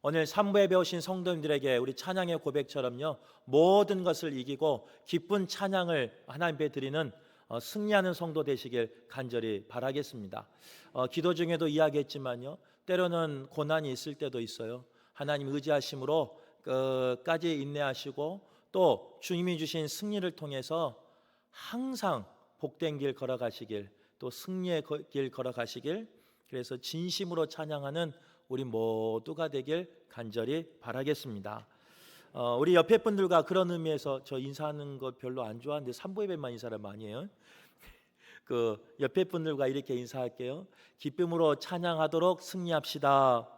오늘 3부에 배우신 성도님들에게 우리 찬양의 고백처럼요, 모든 것을 이기고 기쁜 찬양을 하나님께 드리는 승리하는 성도 되시길 간절히 바라겠습니다. 기도 중에도 이야기했지만요, 때로는 고난이 있을 때도 있어요. 하나님 의지하심으로 끝까지 인내하시고 또 주님이 주신 승리를 통해서 항상 복된 길 걸어가시길, 또 승리의 길 걸어가시길, 그래서 진심으로 찬양하는 우리 모두가 되길 간절히 바라겠습니다. 우리 옆에 분들과 그런 의미에서 저 인사하는 것 별로 안 좋아하는데 3부 예배만 인사를 많이 해요. 그 옆에 분들과 이렇게 인사할게요. 기쁨으로 찬양하도록 승리합시다.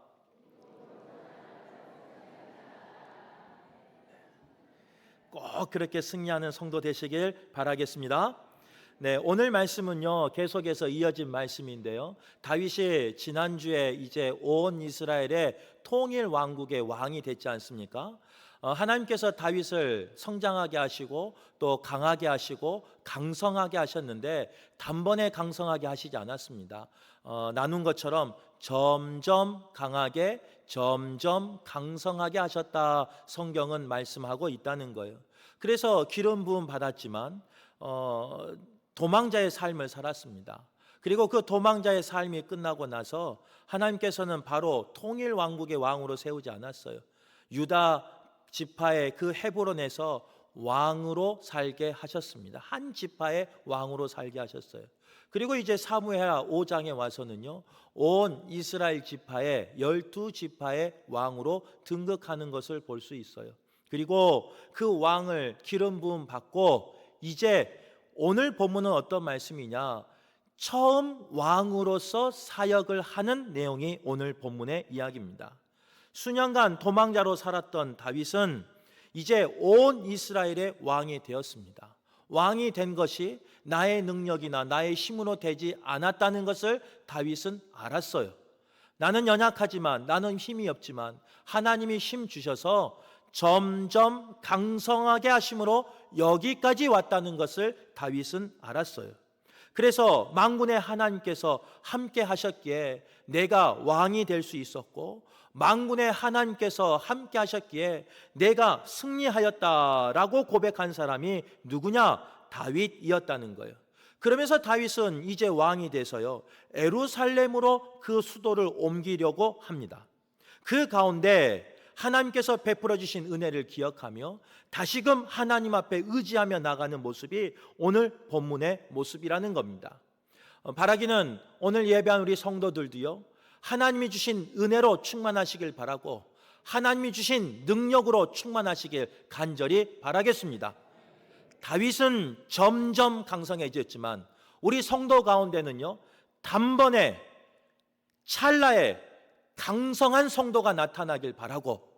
꼭 그렇게 승리하는 성도 되시길 바라겠습니다. 네, 오늘 말씀은요, 계속해서 이어진 말씀인데요, 다윗이 지난주에 이제 온 이스라엘의 통일 왕국의 왕이 됐지 않습니까? 하나님께서 다윗을 성장하게 하시고 또 강하게 하시고 강성하게 하셨는데 단번에 강성하게 하시지 않았습니다. 나눈 것처럼 점점 강하게, 점점 강성하게 하셨다, 성경은 말씀하고 있다는 거예요. 그래서 기름 부음 받았지만 도망자의 삶을 살았습니다. 그리고 그 도망자의 삶이 끝나고 나서 하나님께서는 바로 통일 왕국의 왕으로 세우지 않았어요. 유다 지파의 그 헤브론에서 왕으로 살게 하셨습니다. 한 지파의 왕으로 살게 하셨어요. 그리고 이제 사무엘하 5장에 와서는요, 온 이스라엘 지파의 12지파의 왕으로 등극하는 것을 볼 수 있어요. 그리고 그 왕을 기름 부음 받고 이제 오늘 본문은 어떤 말씀이냐, 처음 왕으로서 사역을 하는 내용이 오늘 본문의 이야기입니다. 수년간 도망자로 살았던 다윗은 이제 온 이스라엘의 왕이 되었습니다. 왕이 된 것이 나의 능력이나 나의 힘으로 되지 않았다는 것을 다윗은 알았어요. 나는 연약하지만, 나는 힘이 없지만 하나님이 힘 주셔서 점점 강성하게 하심으로 여기까지 왔다는 것을 다윗은 알았어요. 그래서 만군의 하나님께서 함께 하셨기에 내가 왕이 될 수 있었고, 만군의 하나님께서 함께 하셨기에 내가 승리하였다라고 고백한 사람이 누구냐? 다윗이었다는 거예요. 그러면서 다윗은 이제 왕이 돼서요, 예루살렘으로 그 수도를 옮기려고 합니다. 그 가운데 하나님께서 베풀어 주신 은혜를 기억하며 다시금 하나님 앞에 의지하며 나가는 모습이 오늘 본문의 모습이라는 겁니다. 바라기는 오늘 예배한 우리 성도들도요, 하나님이 주신 은혜로 충만하시길 바라고 하나님이 주신 능력으로 충만하시길 간절히 바라겠습니다. 다윗은 점점 강성해졌지만 우리 성도 가운데는요, 단번에 찰나에 강성한 성도가 나타나길 바라고,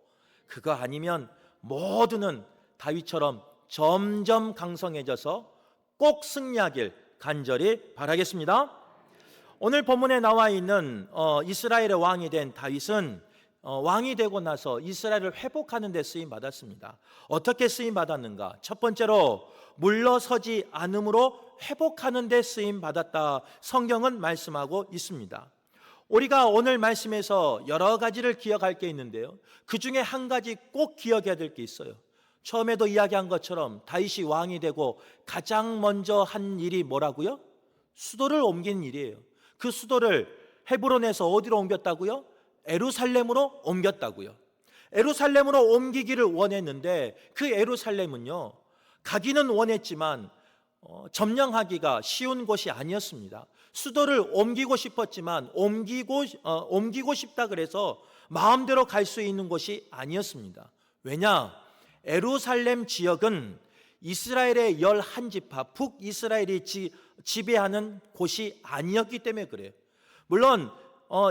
그거 아니면 모두는 다윗처럼 점점 강성해져서 꼭 승리하길 간절히 바라겠습니다. 오늘 본문에 나와 있는 이스라엘의 왕이 된 다윗은 왕이 되고 나서 이스라엘을 회복하는 데 쓰임 받았습니다. 어떻게 쓰임 받았는가? 첫 번째로 물러서지 않음으로 회복하는 데 쓰임 받았다, 성경은 말씀하고 있습니다. 우리가 오늘 말씀에서 여러 가지를 기억할 게 있는데요, 그 중에 한 가지 꼭 기억해야 될 게 있어요. 처음에도 이야기한 것처럼 다윗이 왕이 되고 가장 먼저 한 일이 뭐라고요? 수도를 옮긴 일이에요. 그 수도를 헤브론에서 어디로 옮겼다고요? 예루살렘으로 옮겼다고요. 예루살렘으로 옮기기를 원했는데 그 예루살렘은요, 가기는 원했지만 점령하기가 쉬운 곳이 아니었습니다. 수도를 옮기고 싶었지만 옮기고 싶다 그래서 마음대로 갈 수 있는 곳이 아니었습니다. 왜냐? 예루살렘 지역은 이스라엘의 11지파, 북이스라엘이 지배하는 곳이 아니었기 때문에 그래요. 물론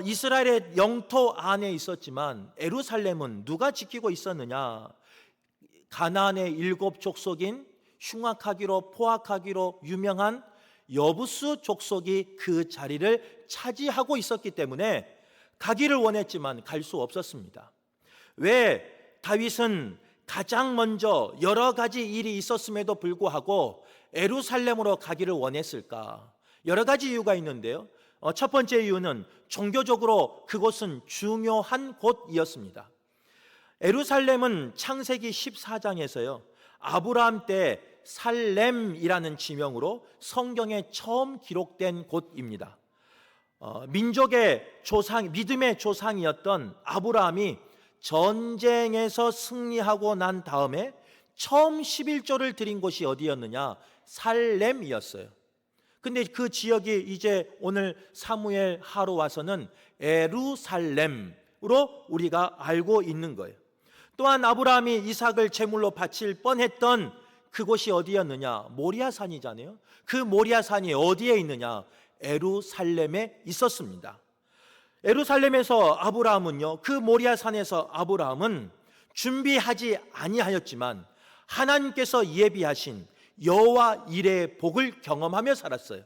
이스라엘의 영토 안에 있었지만 예루살렘은 누가 지키고 있었느냐? 가나안의 7족속인 흉악하기로 포악하기로 유명한 여부스 족속이 그 자리를 차지하고 있었기 때문에 가기를 원했지만 갈 수 없었습니다. 왜 다윗은 가장 먼저 여러 가지 일이 있었음에도 불구하고 예루살렘으로 가기를 원했을까? 여러 가지 이유가 있는데요, 첫 번째 이유는 종교적으로 그곳은 중요한 곳이었습니다. 에루살렘은 창세기 14장에서요 아브라함 때 살렘이라는 지명으로 성경에 처음 기록된 곳입니다. 민족의 조상, 믿음의 조상이었던 아브라함이 전쟁에서 승리하고 난 다음에 처음 11조를 드린 곳이 어디였느냐? 살렘이었어요. 근데 그 지역이 이제 오늘 사무엘 하로 와서는 에루살렘으로 우리가 알고 있는 거예요. 또한 아브라함이 이삭을 제물로 바칠 뻔했던 그곳이 어디였느냐? 모리아산이잖아요. 그 모리아산이 어디에 있느냐? 에루살렘에 있었습니다. 에루살렘에서 아브라함은요, 그 모리아산에서 아브라함은 준비하지 아니하였지만 하나님께서 예비하신 여호와 일의 복을 경험하며 살았어요.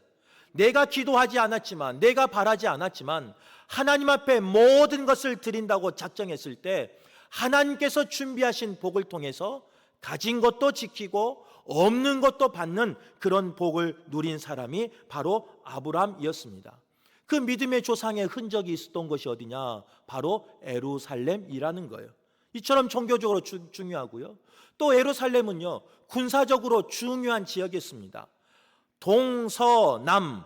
내가 기도하지 않았지만, 내가 바라지 않았지만 하나님 앞에 모든 것을 드린다고 작정했을 때 하나님께서 준비하신 복을 통해서 가진 것도 지키고 없는 것도 받는 그런 복을 누린 사람이 바로 아브라함이었습니다. 그 믿음의 조상의 흔적이 있었던 것이 어디냐? 바로 에루살렘이라는 거예요. 이처럼 종교적으로 중요하고요. 또 에루살렘은요 군사적으로 중요한 지역이었습니다. 동서남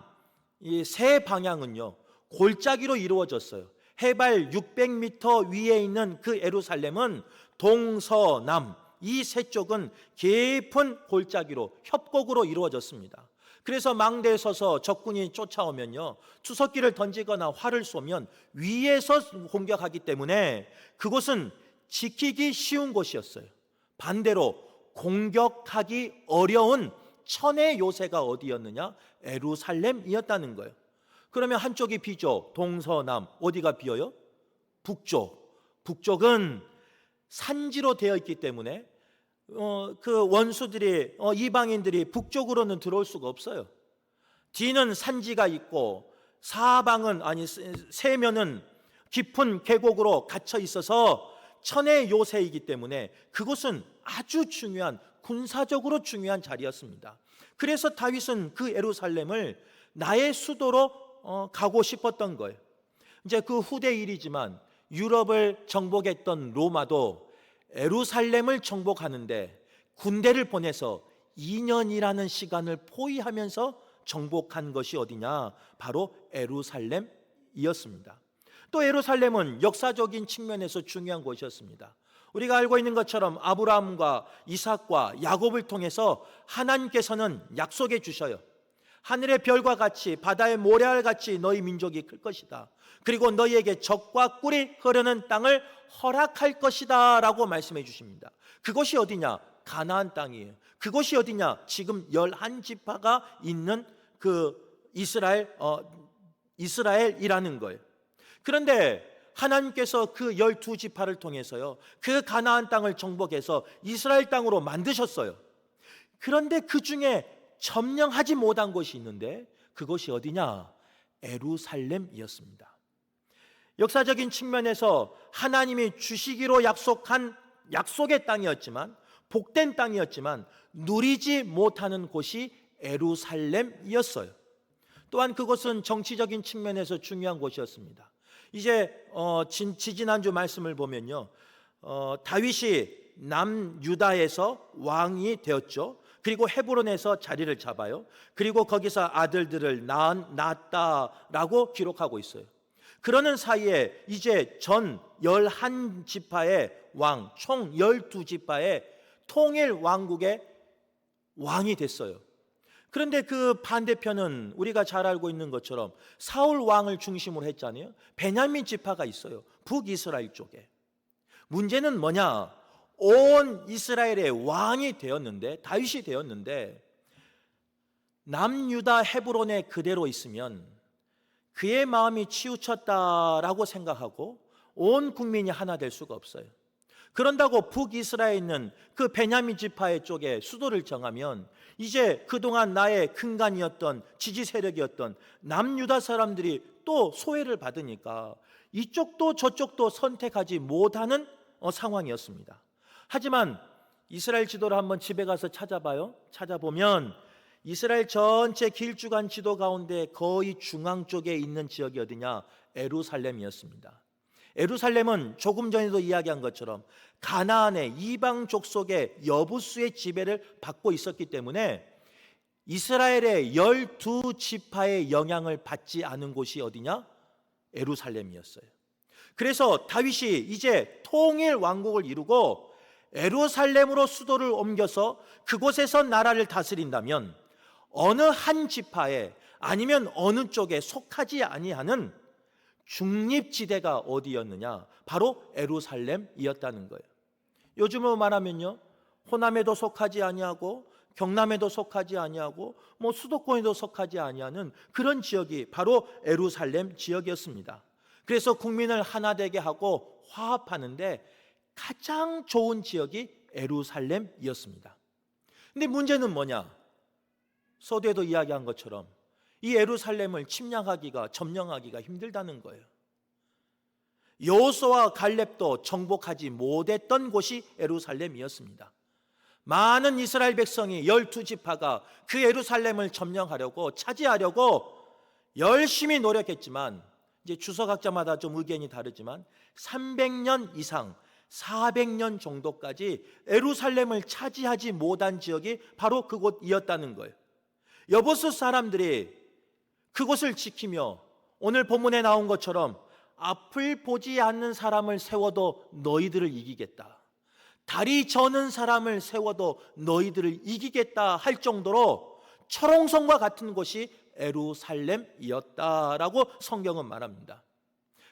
이 세 방향은요 골짜기로 이루어졌어요. 해발 600m 위에 있는 그 에루살렘은 동서남 이 세 쪽은 깊은 골짜기로 협곡으로 이루어졌습니다. 그래서 망대에 서서 적군이 쫓아오면요 투석기를 던지거나 활을 쏘면 위에서 공격하기 때문에 그곳은 지키기 쉬운 곳이었어요. 반대로 공격하기 어려운 천의 요새가 어디였느냐? 에루살렘이었다는 거예요. 그러면 한쪽이 비죠. 동서남. 어디가 비어요? 북쪽. 북쪽은 산지로 되어 있기 때문에 그 원수들이 이방인들이 북쪽으로는 들어올 수가 없어요. 뒤는 산지가 있고 사방은 아니 세면은 깊은 계곡으로 갇혀 있어서 천의 요새이기 때문에 그곳은 아주 중요한 군사적으로 중요한 자리였습니다. 그래서 다윗은 그 에루살렘을 나의 수도로 가고 싶었던 거예요. 이제 그 후대 일이지만 유럽을 정복했던 로마도 에루살렘을 정복하는데 군대를 보내서 2년이라는 시간을 포위하면서 정복한 것이 어디냐? 바로 에루살렘이었습니다. 또 에루살렘은 역사적인 측면에서 중요한 곳이었습니다. 우리가 알고 있는 것처럼 아브라함과 이삭과 야곱을 통해서 하나님께서는 약속해 주셔요. 하늘의 별과 같이 바다의 모래알 같이 너희 민족이 클 것이다. 그리고 너희에게 젖과 꿀이 흐르는 땅을 허락할 것이다 라고 말씀해 주십니다. 그것이 어디냐? 가나안 땅이에요. 그것이 어디냐? 지금 11지파가 있는 그 이스라엘이라는 거예요. 그런데 하나님께서 그 12지파를 통해서요 그 가나안 땅을 정복해서 이스라엘 땅으로 만드셨어요. 그런데 그 중에 점령하지 못한 곳이 있는데 그것이 어디냐? 에루살렘이었습니다. 역사적인 측면에서 하나님이 주시기로 약속한 약속의 땅이었지만 복된 땅이었지만 누리지 못하는 곳이 에루살렘이었어요. 또한 그것은 정치적인 측면에서 중요한 곳이었습니다. 이제 지지난주 말씀을 보면요 다윗이 남유다에서 왕이 되었죠. 그리고 헤브론에서 자리를 잡아요. 그리고 거기서 아들들을 낳았다라고 기록하고 있어요. 그러는 사이에 이제 전 11지파의 왕, 총 12지파의 통일 왕국의 왕이 됐어요. 그런데 그 반대편은 우리가 잘 알고 있는 것처럼 사울 왕을 중심으로 했잖아요. 베냐민 지파가 있어요. 북이스라엘 쪽에. 문제는 뭐냐? 온 이스라엘의 왕이 되었는데 다윗이 되었는데 남유다 헤브론에 그대로 있으면 그의 마음이 치우쳤다라고 생각하고 온 국민이 하나 될 수가 없어요. 그런다고 북이스라엘에 있는 그 베냐민 지파의 쪽에 수도를 정하면 이제 그동안 나의 근간이었던 지지 세력이었던 남유다 사람들이 또 소외를 받으니까 이쪽도 저쪽도 선택하지 못하는 상황이었습니다. 하지만 이스라엘 지도를 한번 집에 가서 찾아봐요. 찾아보면 이스라엘 전체 길쭉한 지도 가운데 거의 중앙 쪽에 있는 지역이 어디냐? 에루살렘이었습니다. 예루살렘은 조금 전에도 이야기한 것처럼 가나안의 이방 족속의 여부수의 지배를 받고 있었기 때문에 이스라엘의 12지파의 영향을 받지 않은 곳이 어디냐? 예루살렘이었어요. 그래서 다윗이 이제 통일 왕국을 이루고 예루살렘으로 수도를 옮겨서 그곳에서 나라를 다스린다면 어느 한 지파에 아니면 어느 쪽에 속하지 아니하는 중립지대가 어디였느냐? 바로 예루살렘이었다는 거예요. 요즘으로 말하면요, 호남에도 속하지 아니하고 경남에도 속하지 아니하고 수도권에도 속하지 아니하는 그런 지역이 바로 예루살렘 지역이었습니다. 그래서 국민을 하나 되게 하고 화합하는데 가장 좋은 지역이 예루살렘이었습니다. 근데 문제는 뭐냐? 서두에도 이야기한 것처럼 이 예루살렘을 점령하기가 힘들다는 거예요. 여호수아와 갈렙도 정복하지 못했던 곳이 예루살렘이었습니다. 많은 이스라엘 백성이 12지파가 그 예루살렘을 점령하려고 차지하려고 열심히 노력했지만 이제 주석학자마다 좀 의견이 다르지만 300년 이상 400년 정도까지 예루살렘을 차지하지 못한 지역이 바로 그곳이었다는 거예요. 여보수 사람들이 그곳을 지키며 오늘 본문에 나온 것처럼 앞을 보지 않는 사람을 세워도 너희들을 이기겠다, 다리 저는 사람을 세워도 너희들을 이기겠다 할 정도로 철옹성과 같은 곳이 예루살렘이었다라고 성경은 말합니다.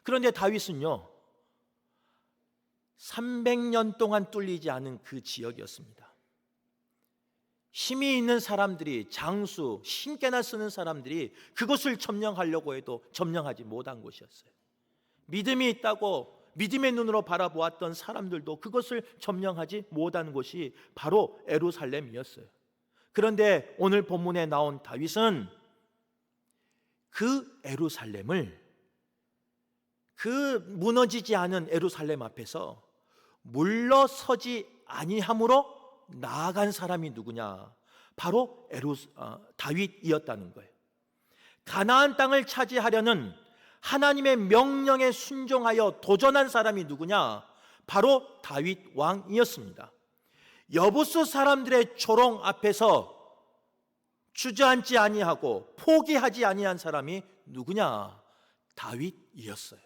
그런데 다윗은요, 300년 동안 뚫리지 않은 그 지역이었습니다. 힘이 있는 사람들이, 장수, 신께나 쓰는 사람들이 그것을 점령하려고 해도 점령하지 못한 곳이었어요. 믿음이 있다고 믿음의 눈으로 바라보았던 사람들도 그것을 점령하지 못한 곳이 바로 예루살렘이었어요. 그런데 오늘 본문에 나온 다윗은 그 예루살렘을, 그 무너지지 않은 예루살렘 앞에서 물러서지 아니함으로 나아간 사람이 누구냐? 바로 다윗이었다는 거예요. 가나안 땅을 차지하려는 하나님의 명령에 순종하여 도전한 사람이 누구냐? 바로 다윗 왕이었습니다. 여부수 사람들의 조롱 앞에서 주저앉지 아니하고 포기하지 아니한 사람이 누구냐? 다윗이었어요.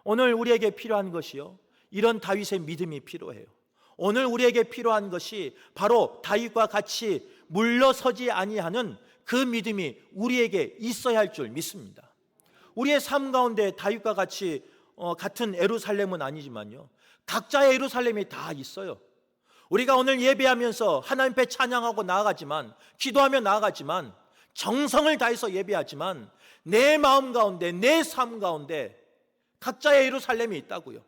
오늘 우리에게 필요한 것이요, 이런 다윗의 믿음이 필요해요. 오늘 우리에게 필요한 것이 바로 다윗과 같이 물러서지 아니하는 그 믿음이 우리에게 있어야 할 줄 믿습니다. 우리의 삶 가운데 다윗과 같이 같은 예루살렘은 아니지만요, 각자의 예루살렘이 다 있어요. 우리가 오늘 예배하면서 하나님 앞에 찬양하고 나아가지만, 기도하며 나아가지만, 정성을 다해서 예배하지만 내 마음 가운데, 내 삶 가운데 각자의 예루살렘이 있다고요.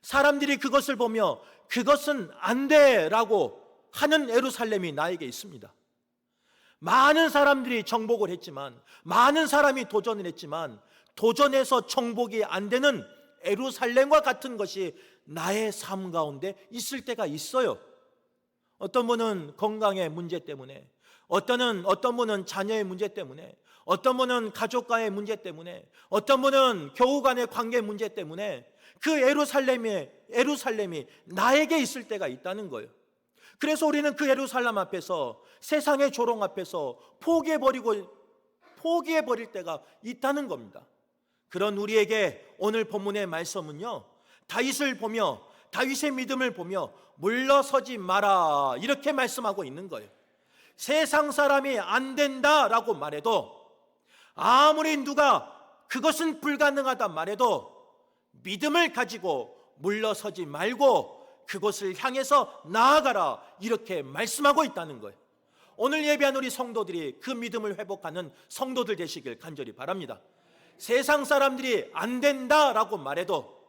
사람들이 그것을 보며 그것은 안 돼라고 하는 예루살렘이 나에게 있습니다. 많은 사람들이 정복을 했지만, 많은 사람이 도전을 했지만 도전해서 정복이 안 되는 예루살렘과 같은 것이 나의 삶 가운데 있을 때가 있어요. 어떤 분은 건강의 문제 때문에, 어떤 분은 자녀의 문제 때문에, 어떤 분은 가족과의 문제 때문에, 어떤 분은 교우 간의 관계 문제 때문에 그 예루살렘이 나에게 있을 때가 있다는 거예요. 그래서 우리는 그 예루살렘 앞에서, 세상의 조롱 앞에서 포기해버릴 때가 있다는 겁니다. 그런 우리에게 오늘 본문의 말씀은요, 다윗을 보며, 다윗의 믿음을 보며 물러서지 마라, 이렇게 말씀하고 있는 거예요. 세상 사람이 안 된다라고 말해도, 아무리 누가 그것은 불가능하다 말해도 믿음을 가지고 물러서지 말고 그것을 향해서 나아가라, 이렇게 말씀하고 있다는 거예요. 오늘 예배한 우리 성도들이 그 믿음을 회복하는 성도들 되시길 간절히 바랍니다. 세상 사람들이 안 된다라고 말해도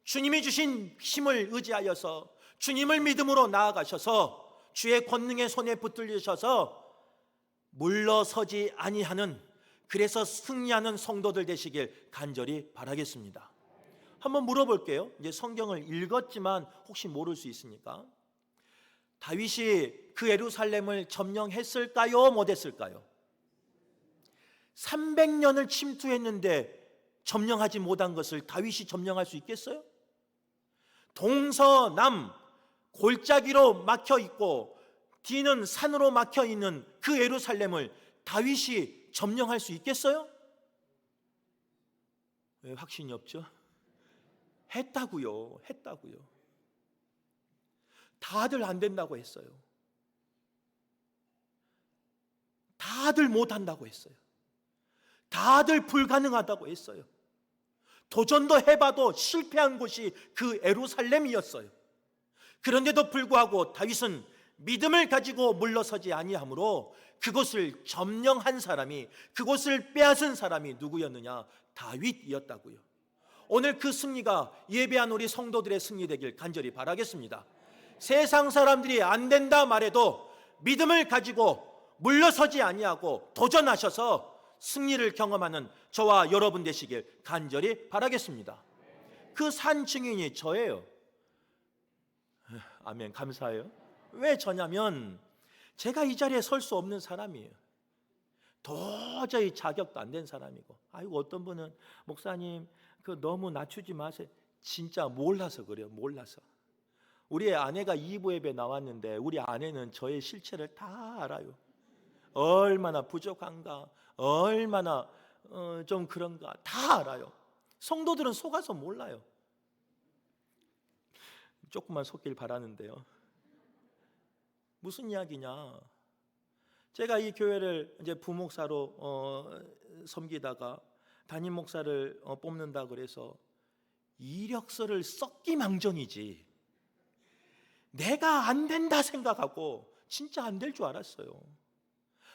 주님이 주신 힘을 의지하여서 주님을 믿음으로 나아가셔서 주의 권능의 손에 붙들리셔서 물러서지 아니하는, 그래서 승리하는 성도들 되시길 간절히 바라겠습니다. 한번 물어볼게요. 이제 성경을 읽었지만 혹시 모를 수 있으니까, 다윗이 그 예루살렘을 점령했을까요? 못했을까요? 300년을 침투했는데 점령하지 못한 것을 다윗이 점령할 수 있겠어요? 동서남 골짜기로 막혀 있고 뒤는 산으로 막혀 있는 그 예루살렘을 다윗이 점령할 수 있겠어요? 왜 확신이 없죠? 했다고요. 다들 안 된다고 했어요. 다들 못한다고 했어요. 다들 불가능하다고 했어요. 도전도 해봐도 실패한 곳이 그 예루살렘이었어요. 그런데도 불구하고 다윗은 믿음을 가지고 물러서지 아니하므로 그곳을 점령한 사람이, 그곳을 빼앗은 사람이 누구였느냐? 다윗이었다고요. 오늘 그 승리가 예배한 우리 성도들의 승리 되길 간절히 바라겠습니다. 세상 사람들이 안 된다 말해도 믿음을 가지고 물러서지 아니하고 도전하셔서 승리를 경험하는 저와 여러분 되시길 간절히 바라겠습니다. 그 산 증인이 저예요. 아멘, 감사해요. 왜 저냐면 제가 이 자리에 설 수 없는 사람이에요. 도저히 자격도 안 된 사람이고. 아이고, 어떤 분은 목사님 너무 낮추지 마세요. 진짜 몰라서 그래요. 몰라서. 우리 아내가 2부 예배 나왔는데 우리 아내는 저의 실체를 다 알아요. 얼마나 부족한가, 얼마나 좀 그런가 다 알아요. 성도들은 속아서 몰라요. 조금만 속길 바라는데요. 무슨 이야기냐? 제가 이 교회를 이제 부목사로 섬기다가 담임 목사를 뽑는다 그래서 이력서를 썩기망정이지 내가 안 된다 생각하고 진짜 안 될 줄 알았어요.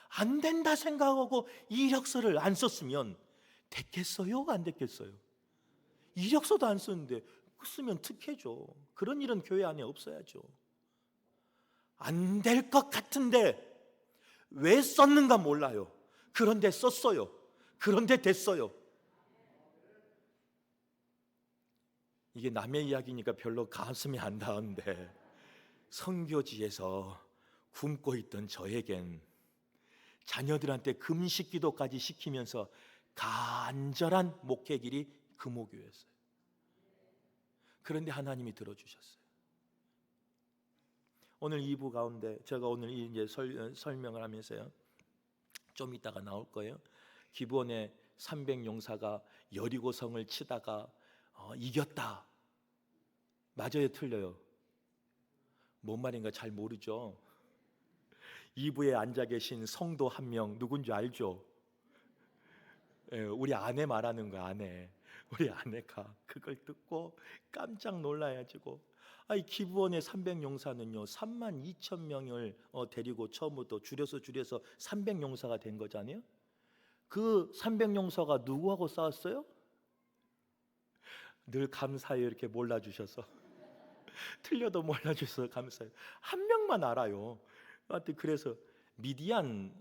안 된다 생각하고 이력서를 안 썼으면 됐겠어요? 안 됐겠어요? 이력서도 안 썼는데 쓰면 특혜죠. 그런 일은 교회 안에 없어야죠. 안 될 것 같은데 왜 썼는가 몰라요. 그런데 썼어요. 그런데 됐어요. 이게 남의 이야기니까 별로 가슴이 안 닿은데 선교지에서 굶고 있던 저에겐 자녀들한테 금식 기도까지 시키면서 간절한 목회 길이 금오교였어요. 그런데 하나님이 들어주셨어요. 오늘 2부 가운데 제가 오늘 이제 설명을 하면서요, 좀 이따가 나올 거예요. 기브온의 300용사가 여리고성을 치다가 이겼다. 맞아요, 틀려요? 뭔 말인가 잘 모르죠. 2부에 앉아 계신 성도 한 명 누군지 알죠? 우리 아내 말하는 거야. 아내. 우리 아내가 그걸 듣고 깜짝 놀라가지고, 아이 기브온의 300용사는요 32,000명을 데리고 처음부터 줄여서 300용사가 된 거잖아요. 그 300용사가 누구하고 싸웠어요? 늘 감사해요, 이렇게 몰라주셔서. 틀려도 몰라주셔서 감사해요. 한 명만 알아요. 하여튼 그래서 미디안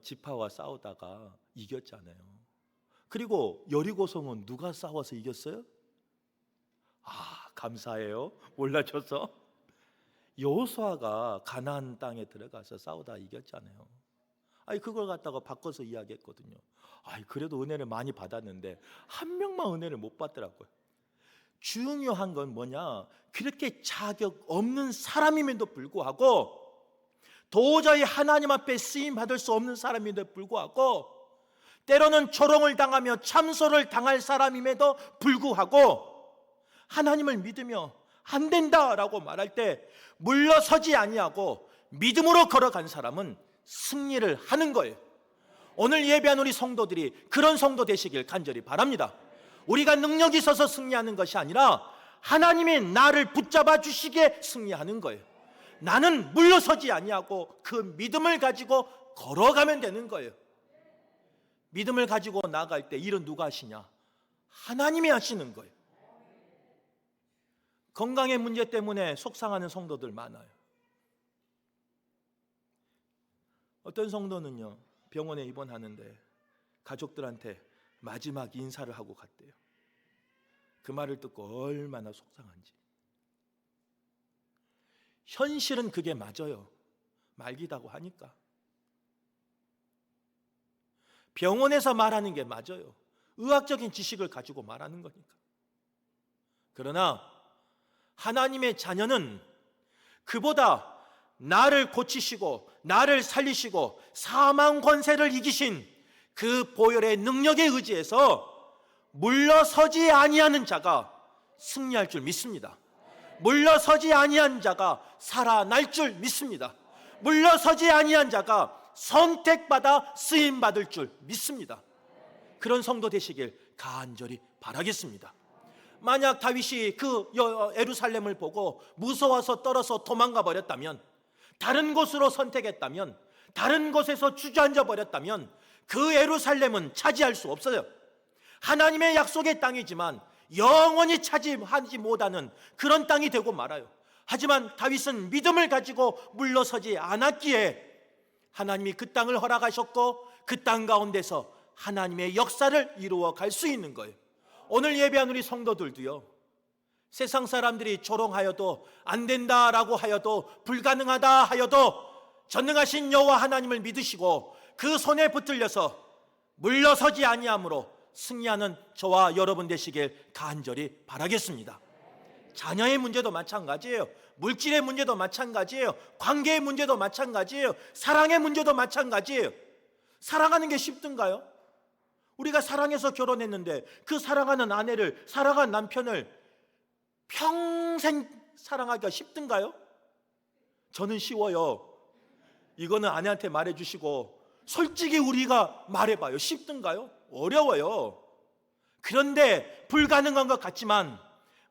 지파와 싸우다가 이겼잖아요. 그리고 여리고성은 누가 싸워서 이겼어요? 아, 감사해요. 몰라줘서. 여호수아가 가나안 땅에 들어가서 싸우다 이겼잖아요. 아니 그걸 갖다가 바꿔서 이야기했거든요. 아이 그래도 은혜를 많이 받았는데 한 명만 은혜를 못 받더라고요. 중요한 건 뭐냐? 그렇게 자격 없는 사람임에도 불구하고, 도저히 하나님 앞에 쓰임 받을 수 없는 사람임에도 불구하고, 때로는 조롱을 당하며 참소를 당할 사람임에도 불구하고 하나님을 믿으며 안 된다라고 말할 때 물러서지 아니하고 믿음으로 걸어간 사람은 승리를 하는 거예요. 오늘 예배한 우리 성도들이 그런 성도 되시길 간절히 바랍니다. 우리가 능력이 있어서 승리하는 것이 아니라 하나님이 나를 붙잡아 주시기에 승리하는 거예요. 나는 물러서지 아니하고 그 믿음을 가지고 걸어가면 되는 거예요. 믿음을 가지고 나아갈 때 일은 누가 하시냐? 하나님이 하시는 거예요. 건강의 문제 때문에 속상하는 성도들 많아요. 어떤 성도는요 병원에 입원하는데 가족들한테 마지막 인사를 하고 갔대요. 그 말을 듣고 얼마나 속상한지. 현실은 그게 맞아요. 말기다고 하니까. 병원에서 말하는 게 맞아요. 의학적인 지식을 가지고 말하는 거니까. 그러나 하나님의 자녀는 그보다 나를 고치시고 나를 살리시고 사망 권세를 이기신 그 보혈의 능력에 의지해서 물러서지 아니하는 자가 승리할 줄 믿습니다. 물러서지 아니한 자가 살아날 줄 믿습니다. 물러서지 아니한 자가 선택받아 쓰임받을 줄 믿습니다. 그런 성도 되시길 간절히 바라겠습니다. 만약 다윗이 그 예루살렘을 보고 무서워서 떨어서 도망가 버렸다면, 다른 곳으로 선택했다면, 다른 곳에서 주저앉아 버렸다면 그 예루살렘은 차지할 수 없어요. 하나님의 약속의 땅이지만 영원히 차지하지 못하는 그런 땅이 되고 말아요. 하지만 다윗은 믿음을 가지고 물러서지 않았기에 하나님이 그 땅을 허락하셨고 그 땅 가운데서 하나님의 역사를 이루어 갈 수 있는 거예요. 오늘 예배한 우리 성도들도요, 세상 사람들이 조롱하여도 안 된다라고 하여도 불가능하다 하여도 전능하신 여호와 하나님을 믿으시고 그 손에 붙들려서 물러서지 아니함으로 승리하는 저와 여러분 되시길 간절히 바라겠습니다. 자녀의 문제도 마찬가지예요. 물질의 문제도 마찬가지예요. 관계의 문제도 마찬가지예요. 사랑의 문제도 마찬가지예요. 사랑하는 게 쉽든가요? 우리가 사랑해서 결혼했는데 그 사랑하는 아내를, 사랑한 남편을 평생 사랑하기가 쉽든가요? 저는 쉬워요. 이거는 아내한테 말해주시고 솔직히 우리가 말해봐요. 쉽든가요? 어려워요. 그런데 불가능한 것 같지만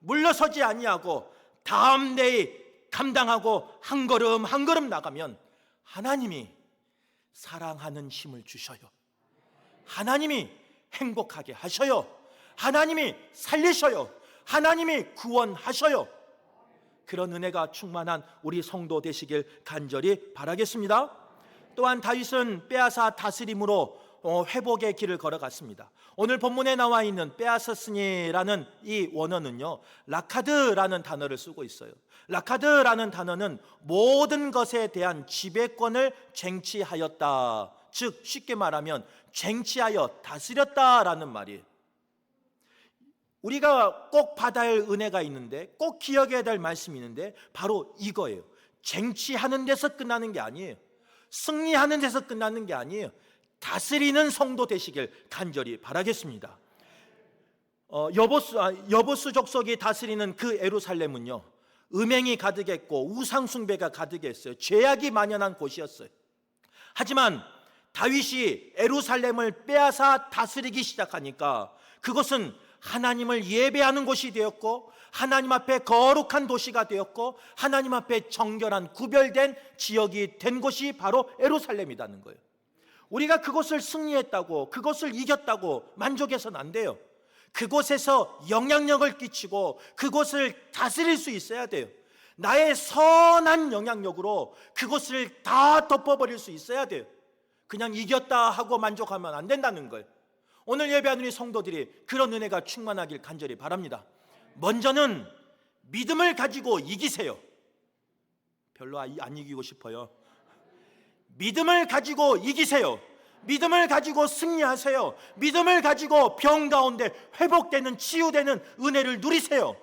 물러서지 아니하고 다음 내에 감당하고 한 걸음 한 걸음 나가면 하나님이 사랑하는 힘을 주셔요. 하나님이 행복하게 하셔요. 하나님이 살리셔요. 하나님이 구원하셔요. 그런 은혜가 충만한 우리 성도 되시길 간절히 바라겠습니다. 또한 다윗은 빼앗아 다스림으로 회복의 길을 걸어갔습니다. 오늘 본문에 나와 있는 빼앗았으니라는 이 원어는요, 라카드라는 단어를 쓰고 있어요. 라카드라는 단어는 모든 것에 대한 지배권을 쟁취하였다, 즉 쉽게 말하면 쟁취하여 다스렸다라는 말이에요. 우리가 꼭 받아야 할 은혜가 있는데, 꼭 기억해야 될 말씀이 있는데 바로 이거예요. 쟁취하는 데서 끝나는 게 아니에요. 승리하는 데서 끝나는 게 아니에요. 다스리는 성도 되시길 간절히 바라겠습니다. 여보수 족속이 다스리는 그 예루살렘은요, 음행이 가득했고 우상 숭배가 가득했어요. 죄악이 만연한 곳이었어요. 하지만 다윗이 예루살렘을 빼앗아 다스리기 시작하니까 그것은 하나님을 예배하는 곳이 되었고 하나님 앞에 거룩한 도시가 되었고 하나님 앞에 정결한 구별된 지역이 된 곳이 바로 예루살렘이라는 거예요. 우리가 그것을 승리했다고, 그것을 이겼다고 만족해서는 안 돼요. 그곳에서 영향력을 끼치고 그곳을 다스릴 수 있어야 돼요. 나의 선한 영향력으로 그곳을 다 덮어버릴 수 있어야 돼요. 그냥 이겼다 하고 만족하면 안 된다는 거예요. 오늘 예배하는 우리 성도들이 그런 은혜가 충만하길 간절히 바랍니다. 먼저는 믿음을 가지고 이기세요. 별로 안 이기고 싶어요. 믿음을 가지고 이기세요. 믿음을 가지고 승리하세요. 믿음을 가지고 병 가운데 회복되는, 치유되는 은혜를 누리세요.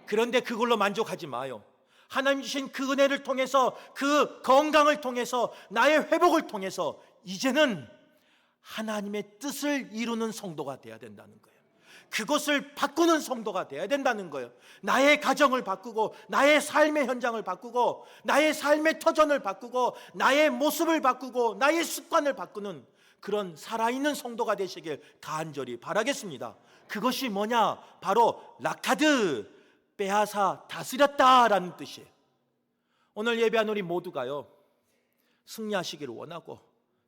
그런데 그걸로 만족하지 마요. 하나님 주신 그 은혜를 통해서, 그 건강을 통해서, 나의 회복을 통해서 이제는 하나님의 뜻을 이루는 성도가 되어야 된다는 거예요. 그것을 바꾸는 성도가 되어야 된다는 거예요. 나의 가정을 바꾸고, 나의 삶의 현장을 바꾸고, 나의 삶의 터전을 바꾸고, 나의 모습을 바꾸고, 나의 습관을 바꾸는 그런 살아있는 성도가 되시길 간절히 바라겠습니다. 그것이 뭐냐? 바로 라카드, 빼앗아 다스렸다라는 뜻이에요. 오늘 예배한 우리 모두가요, 승리하시기를 원하고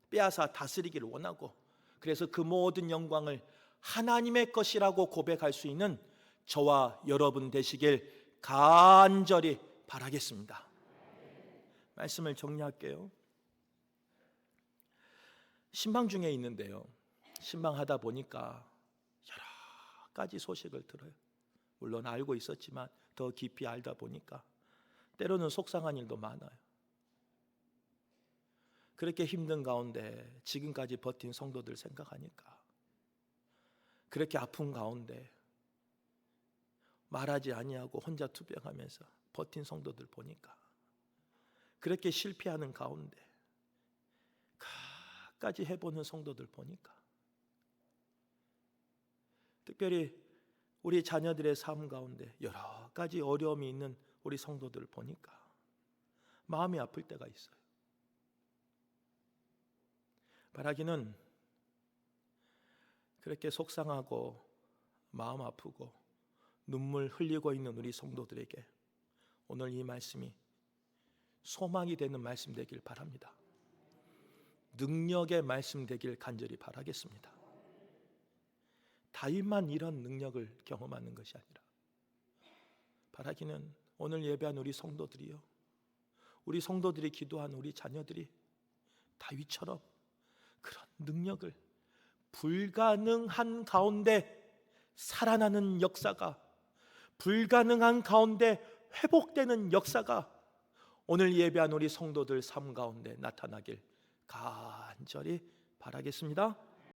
빼앗아 다스리기를 원하고, 그래서 그 모든 영광을 하나님의 것이라고 고백할 수 있는 저와 여러분 되시길 간절히 바라겠습니다. 말씀을 정리할게요. 신방 중에 있는데요, 신방하다 보니까 여러 가지 소식을 들어요. 물론 알고 있었지만 더 깊이 알다 보니까 때로는 속상한 일도 많아요. 그렇게 힘든 가운데 지금까지 버틴 성도들 생각하니까 그렇게 아픈 가운데 말하지 아니하고 혼자 투병하면서 버틴 성도들 보니까, 그렇게 실패하는 가운데 끝까지 해보는 성도들 보니까, 특별히 우리 자녀들의 삶 가운데 여러 가지 어려움이 있는 우리 성도들을 보니까 마음이 아플 때가 있어요. 바라기는 그렇게 속상하고 마음 아프고 눈물 흘리고 있는 우리 성도들에게 오늘 이 말씀이 소망이 되는 말씀 되길 바랍니다. 능력의 말씀 되길 간절히 바라겠습니다. 다윗만 이런 능력을 경험하는 것이 아니라 바라기는 오늘 예배한 우리 성도들이요, 우리 성도들이 기도한 우리 자녀들이 다윗처럼 그런 능력을, 불가능한 가운데 살아나는 역사가, 불가능한 가운데 회복되는 역사가 오늘 예배한 우리 성도들 삶 가운데 나타나길 간절히 바라겠습니다.